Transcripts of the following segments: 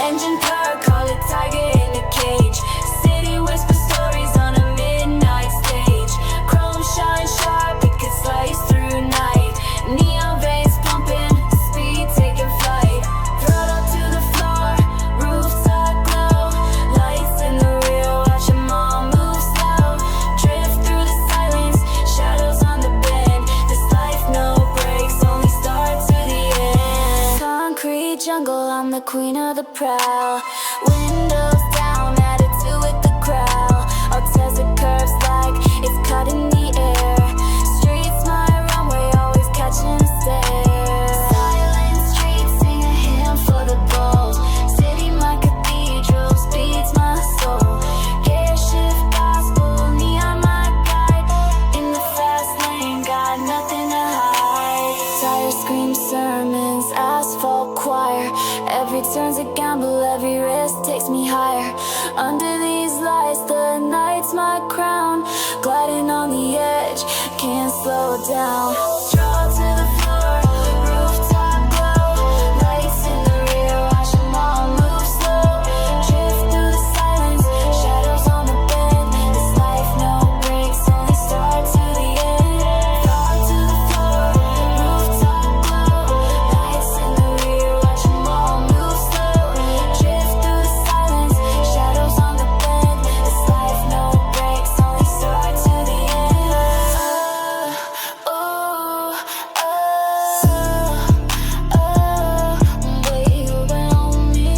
Engine purr, call it tiger in a cage. City whisper stories on a midnight stage. Chrome shine sharp, it could slice through night. Neon veins pumping, speed taking flight. Throttle to the floor, rooftop glow. Lights in the rear, watch them all move slow. Drift through the silence, shadows on the bend. This life no breaks, only start to the end. Concrete jungle, I'm the queen of the prowl. Windows down, attitude with the crowd. Altezza curves like it's cut in the air. Streets my runway, always catching a stare. Silent streets, sing a hymn for the bold. City my cathedral, speeds my soul. Gear shift gospel, neon my guide. In the fast lane, got nothing to hide. Tire scream sermons, asphalt choir. Every turn's a gamble, every risk takes me higher. Under these lights, the night's my crown. Gliding on the edge, can't slow down. Draw to the floor, rooftop glow. Lights in the rear, watch them all move slow. Drift through the silence, shadows on the bend. This life no breaks, only start to the end. Fall to the floor, rooftop glow. Lights in the rear, watch them all move slow. Drift through the silence, shadows on the bend. This life no breaks, only start to the end. Way around me,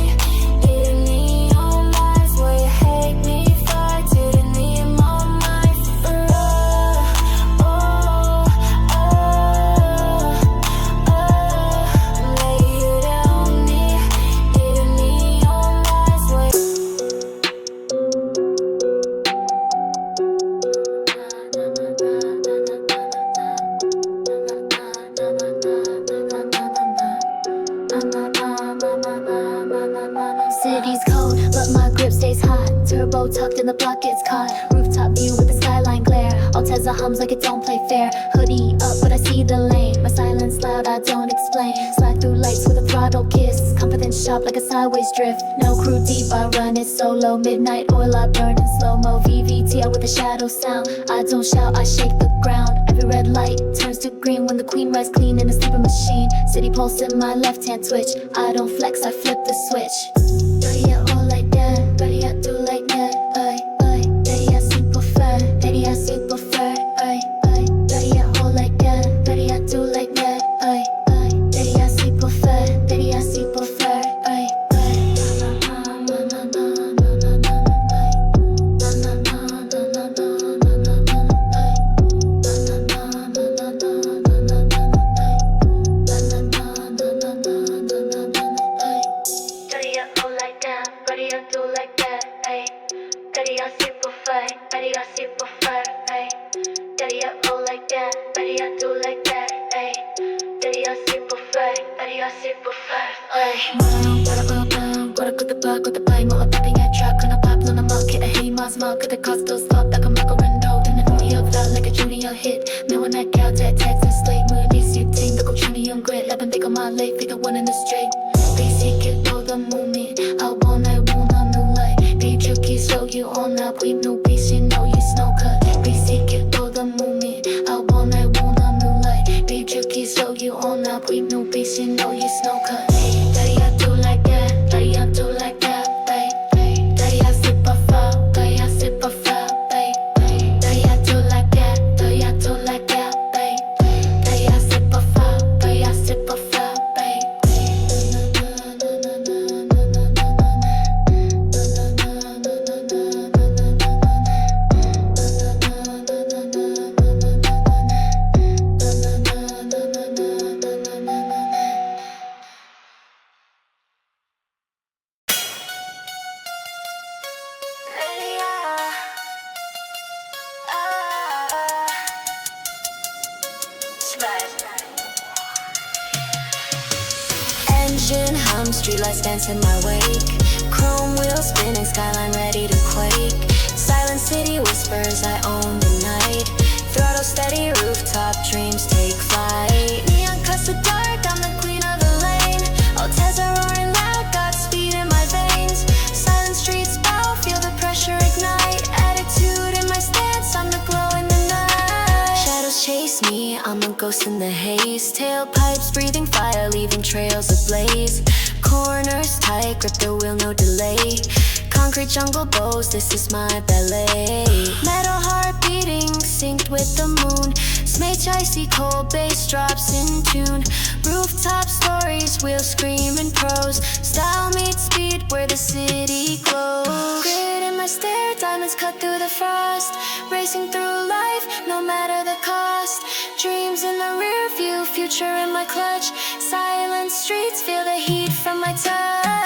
hitting neon lights. Will you hate me if I didn't need more life? Lay it on me, hitting neon lights. City's cold, but my grip stays hot. Turbo tucked in the block gets caught. Rooftop view with the skyline glare. Altezza hums like it don't play fair. Hoodie up, but I see the lane. My silence loud, I don't explain. Slide through lights with a throttle kiss. Confidence sharp like a sideways drift. No crew deep, I run it solo. Midnight oil, I burn in slow-mo. VVT with a shadow sound. I don't shout, I shake the ground. Every red light turns to green when the queen rides clean in a sleeping machine. City pulse in my left hand twitch. I don't flex, I flip the switch. Ready up all like that, ready up do like that, ay, ay. Ready up super fat, ready up super fat, ay, ay. Ready up all like that, ready up do like that, ay, ay. Ready up super fat, ready up super fat, ay, ay. Ready up all like that, ready up do like that, ay. Ready up super fat, ready up super fat, ay. Ready up all like that, ready up do like that, ay. Ready up super fat, ready up super fat, ay. Gotta cut the back, got the bang, got a popping at track, and a pop on the market, a hey ma's mark, the cost don't stop like a macarendo, then a New York flat like a junior hit. Me when I count at Texas slate, movies you think, the Cochinium grit, let them think on my late, figure one in the straight. Basic it all the movement, I wanna moonlight. Be tricky, so you on that, we no peace, you know you snow cut. Basic it all the movement, I wanna moonlight. Be tricky, so you on that, we no peace, you know you snow cut. Daddy, I do like that, daddy, I do like that, ay, ay. Daddy, I sip a foul, daddy, I sip a foul, ay, ay. Daddy, I do like that, daddy, I do like that, ay, ay. Daddy, I sip a foul, daddy, I sip a foul, ay. Engine hum, streetlights dance in my wake. Chrome wheels spinning, skyline ready to quake. Silent city whispers, I own the night. Throttle steady, rooftop ghosts in the haze. Tailpipes breathing fire, leaving trails ablaze. Corners tight, grip the wheel, no delay. Concrete jungle bows, this is my ballet. Metal heart beating, synced with the moon. Smage icy cold, bass drops in tune. Rooftop stories, wheels screaming pros. Style meets speed, where the city glows. Grit in my stare, diamonds cut through the frost. Racing through life, no matter the cost. Dreams in the rear view, future in my clutch. Silent streets, feel the heat from my touch.